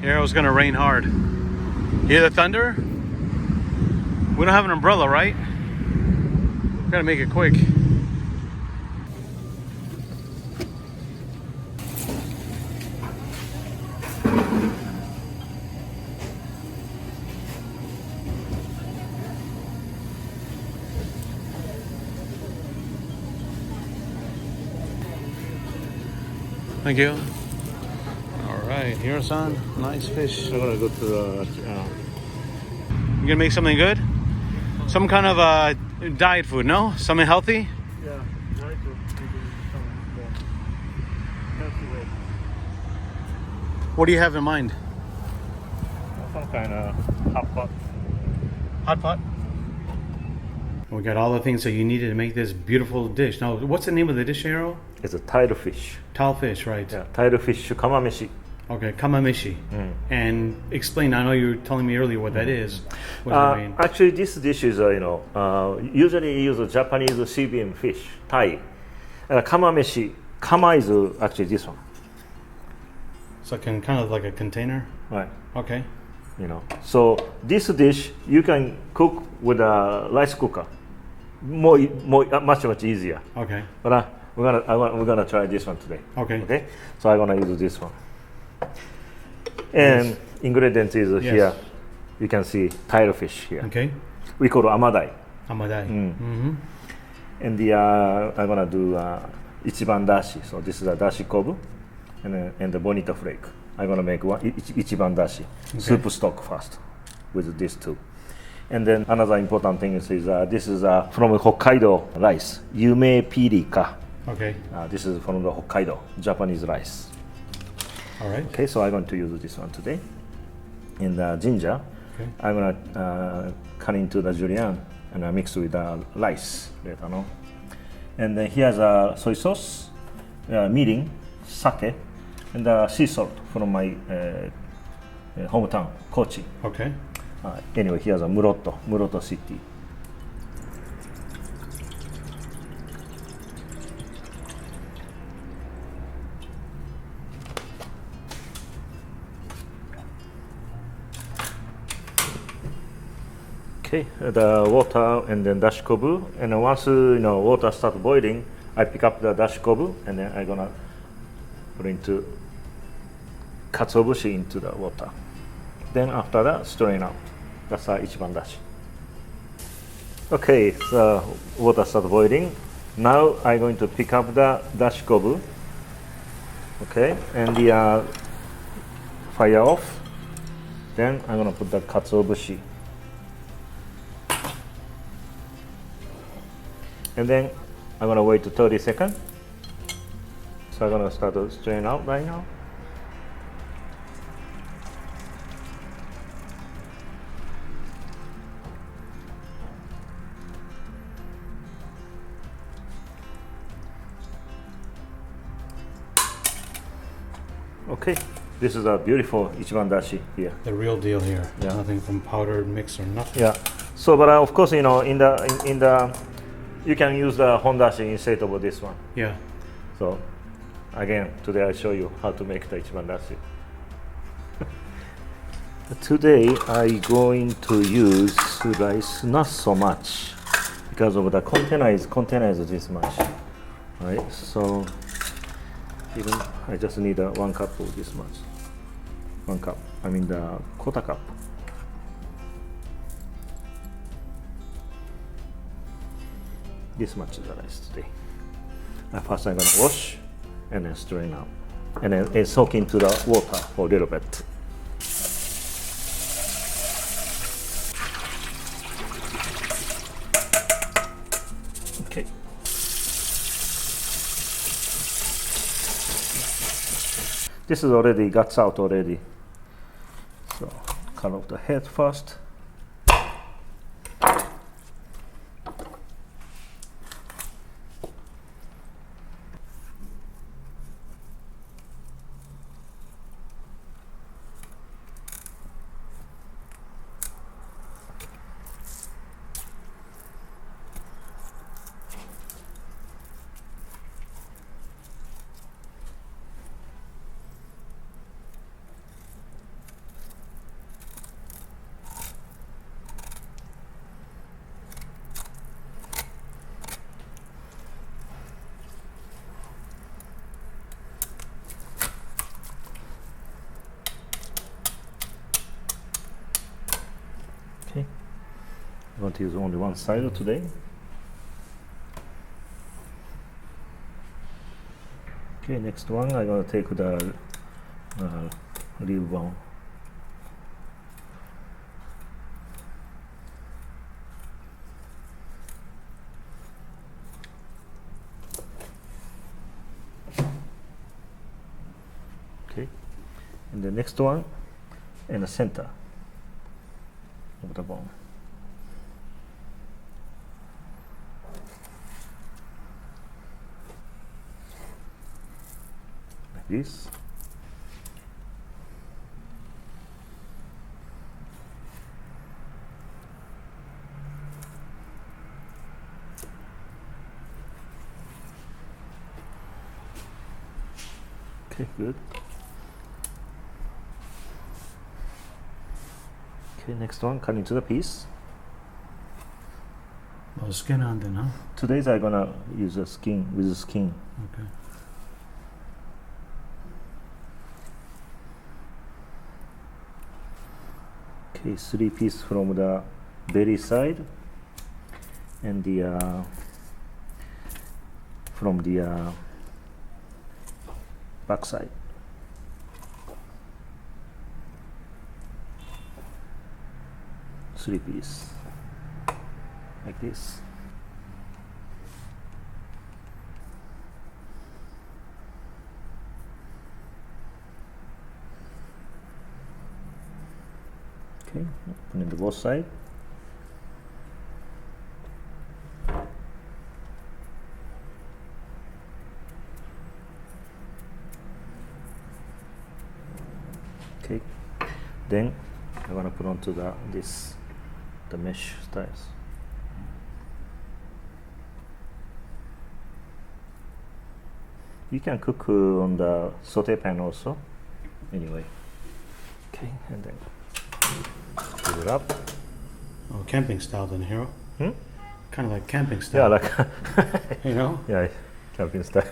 Here it was gonna rain hard. Hear the thunder? We don't have an umbrella, right? We gotta make it quick. Thank you. All right, Hiro-san, nice fish. I'm gonna go to the. You gonna make something good? Some kind of diet food, no? Something healthy? Yeah, try to make some healthy way. What do you have in mind? Some kind of hot pot. Hot pot? We got all the things that you needed to make this beautiful dish. Now, what's the name of the dish, Hiro? It's a tile fish. Tile fish, right? Yeah, tile fish kamameshi. Okay, Kamameshi. And explain, I know you were telling me earlier what that is. What does it mean? Actually, this dish is, usually use a Japanese CBM fish, Thai. Kamameshi, kama is actually this one. So kind of like a container? Right. Okay. So this dish you can cook with a rice cooker. Much easier. Okay. But we're gonna try this one today. Okay. Okay. So I'm gonna use this one. And ingredients is here. You can see tile fish here. Okay. We call it amadai. Amadai. And I'm gonna do ichiban dashi. So this is a dashi kobu, and the bonito flake. I'm gonna make one ichiban dashi soup stock first with these two. And then another important thing is this is from Hokkaido rice, yume pirika. Okay. This is from the Hokkaido Japanese rice. All right. Okay, so I'm going to use this one today. And ginger, okay. I'm gonna cut into the julienne and mix with the rice later on. And then here's a soy sauce, mirin, sake, and sea salt from my hometown, Kochi. Okay. Anyway, here's a Muroto city. Okay, the water and then dashi kobu, and then once water start boiling, I pick up the dashi kobu and then I'm gonna put into katsuobushi into the water. Then after that, strain out. That's ichiban dashi. Okay, the water start boiling. Now I'm going to pick up the dashi kobu. Okay, and the fire off. Then I'm gonna put the katsuobushi. And then I'm gonna wait 30 seconds. So I'm gonna start to strain out right now. Okay, this is a beautiful ichiban dashi here. The real deal here. Yeah. Nothing from powdered mix or nothing. Yeah. So, but of course, in the you can use the hondashi instead of this one. Yeah. So, again, today I show you how to make the ichiban dashi. Today I'm going to use rice not so much because of the container is this much. Right. So even I just need 1 cup of this much. 1 cup. I mean the quarter cup. This much is the rice today. First I'm gonna wash and then strain out. And then soak into the water for a little bit. Okay. This is already guts out already. So cut off the head first. I'm going to use only one side today. Okay, next one I'm going to take the rib bone. Okay, and the next one in the center of the bone. Like this. Okay, good. Okay, next one, cut into the piece. Oh, skin on then, huh? Today I'm gonna use the skin with the skin. Okay. Okay, 3 pieces from the belly side and the from the back side. Three pieces like this. Okay, put in the both side. Okay, then I'm gonna put onto the mesh styles. You can cook on the saute pan also. Anyway, okay, and then put it up. Oh, camping style then, Hiro. Hmm? Kind of like camping Yeah, style. like You know? yeah, camping style.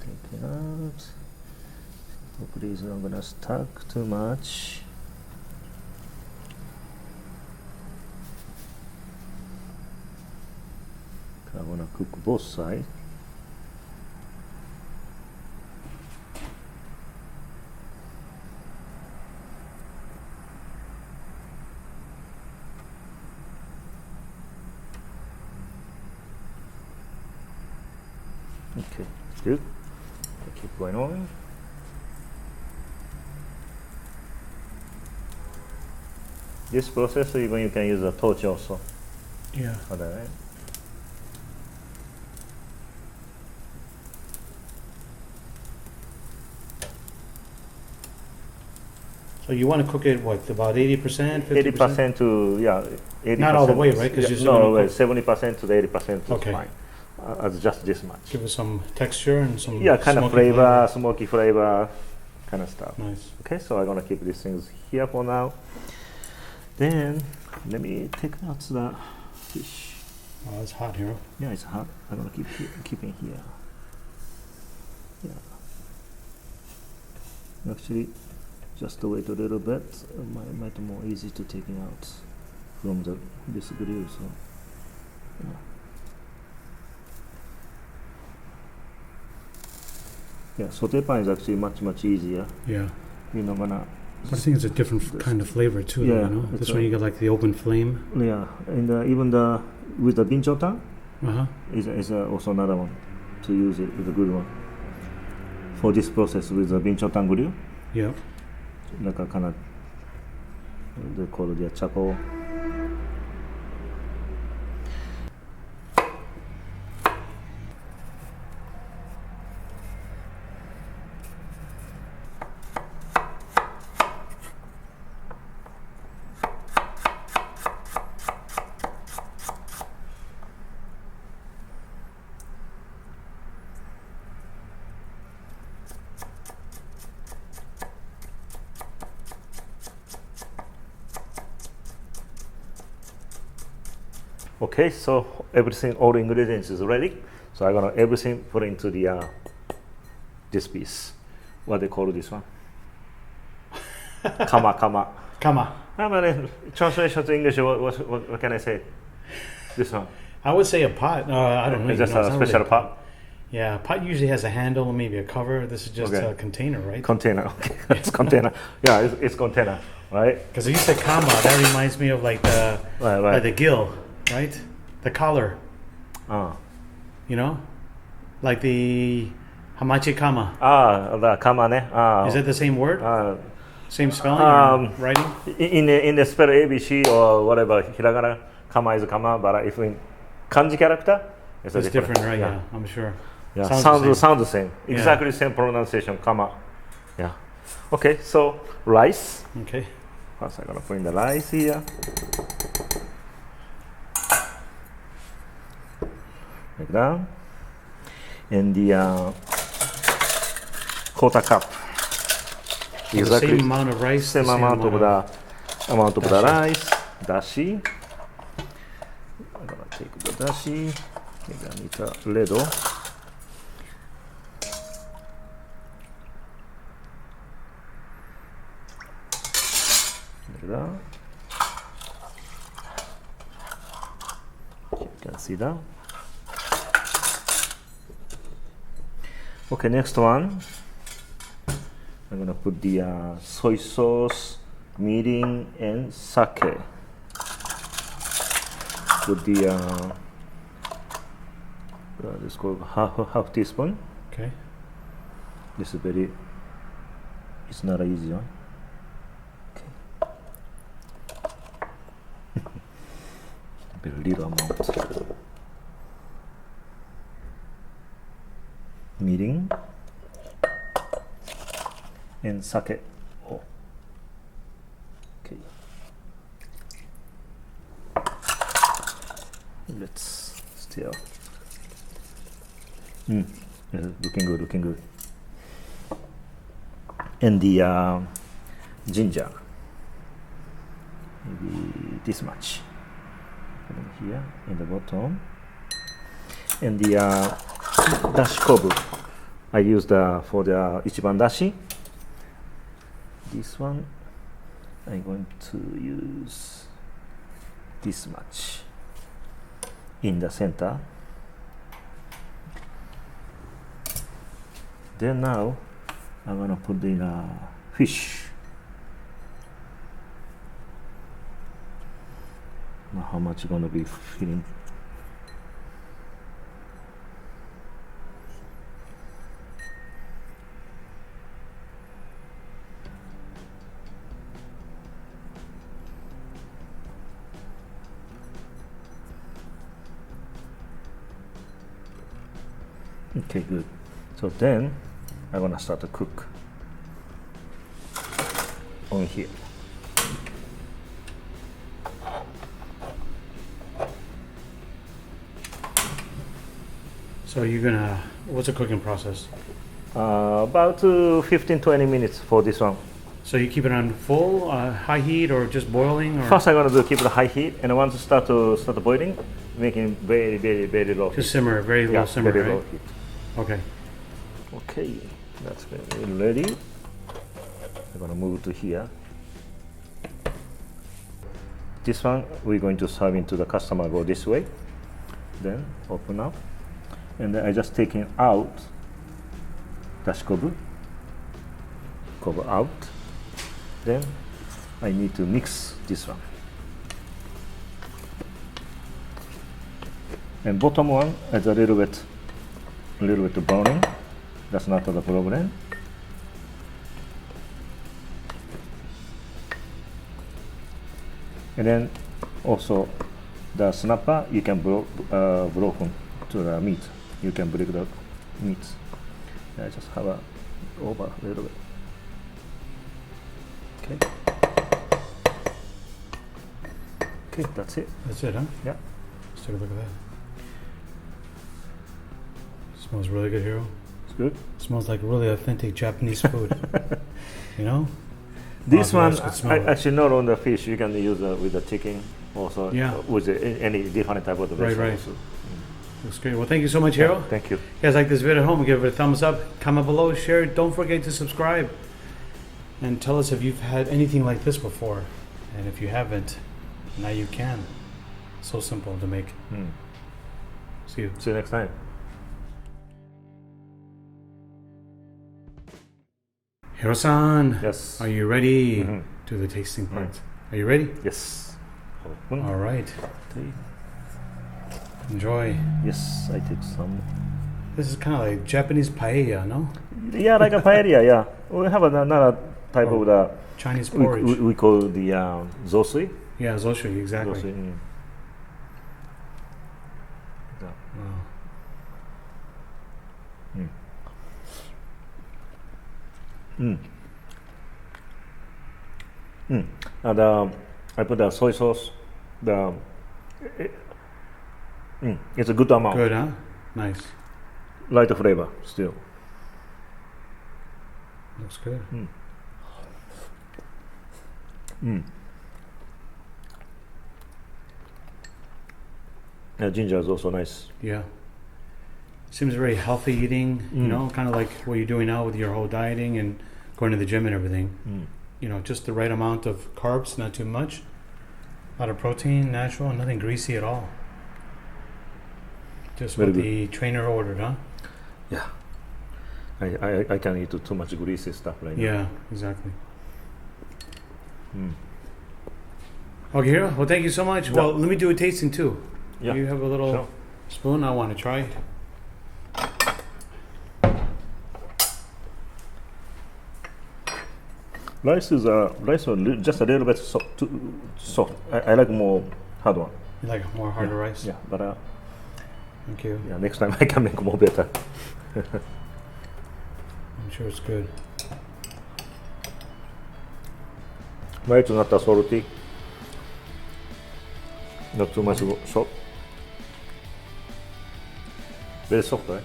Take it out. Hopefully it's not gonna stuck too much. I wanna cook both sides. Okay, good. Keep going on. This process, even you can use a torch also Yeah. for that, right? So you want to cook it, what, about 80%, 50%? 80% to, yeah, 80%. Not all the way, right? 'Cause you're still no, gonna way, cook- 70% to the 80% is Okay. fine. As just this much. Give it some texture and some Yeah, kind of smoky flavor, smoky flavor, kind of stuff. Nice. Okay, so I'm gonna keep these things here for now. Then let me take out the fish. Oh, it's hot, Hiro. Yeah, it's hot. I'm gonna keep it here. Yeah. Actually, just wait a little bit. Might be more easy to take it out from this grill. So. Yeah. Yeah, saute pan is actually much easier. Yeah. You're not gonna. I think it's a different kind of flavor too, Yeah, you know? it's This one you got like the open flame. Yeah, and even with the binchotan Uh-huh. is also another one to use it with a good one. For this process with the binchotan grill, Yeah. like a kind of they call it the charcoal. Okay, so everything, all ingredients is ready. So I'm gonna everything put into the this piece. What they call this one? Kama. Kama. Translation to English, what can I say? This one. I would say a pot. I don't know. Is that a special pot? Yeah, pot usually has a handle, maybe a cover. This is just a container, right? Container. Okay, it's container. Yeah, it's container, right? Because you said kama, that reminds me of like the like the gill, right? The collar. You know, like the hamachi kama. The kama ne. Is it the same word? Same spelling or writing? In the spell ABC or whatever, hiragana, kama is kama, but if in kanji character, it's different, right? Yeah, I'm sure. Yeah, sounds the same. Exactly same pronunciation, kama. Yeah. Okay, so rice. Okay. First I'm gonna put in the rice here. Like that. And the quarter cup. Exactly. Same amount of rice. Same amount of the rice. Dashi. I'm gonna take the dashi. Maybe I need a ladle. Like that. You can see that. Okay, next one. I'm gonna put the soy sauce, mirin, and sake. Put the this is called half teaspoon. Okay. This is it's not an easy one. Okay. Very little amount. Mirin and sake. Oh. Okay. Let's stir. Yeah, looking good. And the ginger. Maybe this much. Here in the bottom. And the dashi kobu. I used for the ichiban dashi. This one I'm going to use this much in the center. Then now I'm gonna put in fish. Now how much gonna be filling? Okay, good. So then I'm gonna start to cook on here. So you're gonna, what's the cooking process? About 15-20 minutes for this one. So you keep it on full, high heat, or just boiling? Or? First I'm gonna keep it high heat, and once it start boiling, making very low. Just simmer, very low simmer, very right? low heat. Okay. Okay, that's ready. I'm gonna move to here. This one we're going to serve into the customer. Go this way, then open up, and then I just taking out dashi kobu out. Then I need to mix this one. And bottom one is a little bit browning. That's not the problem. And then also the snapper you can broken to the meat. You can break the meat. I just have a over a little bit. Okay. Okay, that's it. That's it, huh? Yeah. Let's take a look at that. Smells really good, Hiro. It's good. Smells like really authentic Japanese food. You know? This one, actually not on the fish. You can use with the chicken. also Yeah. with any different type of the Right, vegetables. right. Looks great. Well, thank you so much, Hiro. Thank you. If you guys like this video at home, give it a thumbs up, comment below, share it. Don't forget to subscribe. And tell us if you've had anything like this before. And if you haven't, now you can. So simple to make. See you. See you next time. Hiro-san. Yes. Are you ready to the tasting part? Are you ready? Yes. All right. Enjoy. Yes, I take some. This is kind of like Japanese paella, no? Yeah, like a paella. Yeah, we have another type of the Chinese porridge. we call the zosui. Yeah, zosui, exactly. Zosui, Wow. And I put the soy sauce. It's a good amount. Good, huh? Nice. Light flavor still. Looks good. Yeah, ginger is also nice. Yeah. Seems very healthy eating, you know, kind of like what you're doing now with your whole dieting and going to the gym and everything. You know, just the right amount of carbs, not too much. A lot of protein, natural, nothing greasy at all. Just Very what the trainer ordered, huh? Yeah. I can't eat too much greasy stuff right now. Yeah, exactly. Okay, Hiro. Well, thank you so much. Well, let me do a tasting too. Yeah. You have a little Sure. spoon. I want to try. Rice is just a little bit soft. I like more hard one. You like more harder rice? Yeah, but Thank you. yeah, next time I can make more better. I'm sure it's good. But it's not salty. Not too much salt. Very soft, right?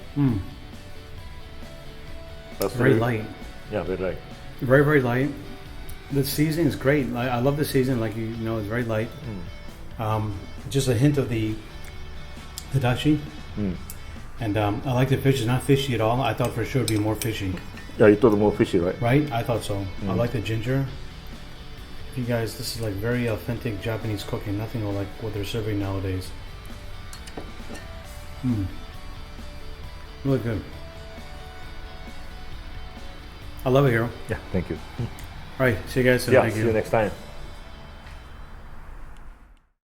That's Very light. Yeah, very light. Very, very light. The seasoning is great. I love the seasoning. Like you know, it's very light. Just a hint of the dashi. And I like the fish. It's not fishy at all. I thought for sure it'd be more fishy. Yeah, you thought more fishy, right? Right? I thought so. I like the ginger. You guys, this is like very authentic Japanese cooking. Nothing like what they're serving nowadays. Really good. I love it, Hiro. Yeah, thank you. All right, see you guys soon. Yeah, Thank see you next time.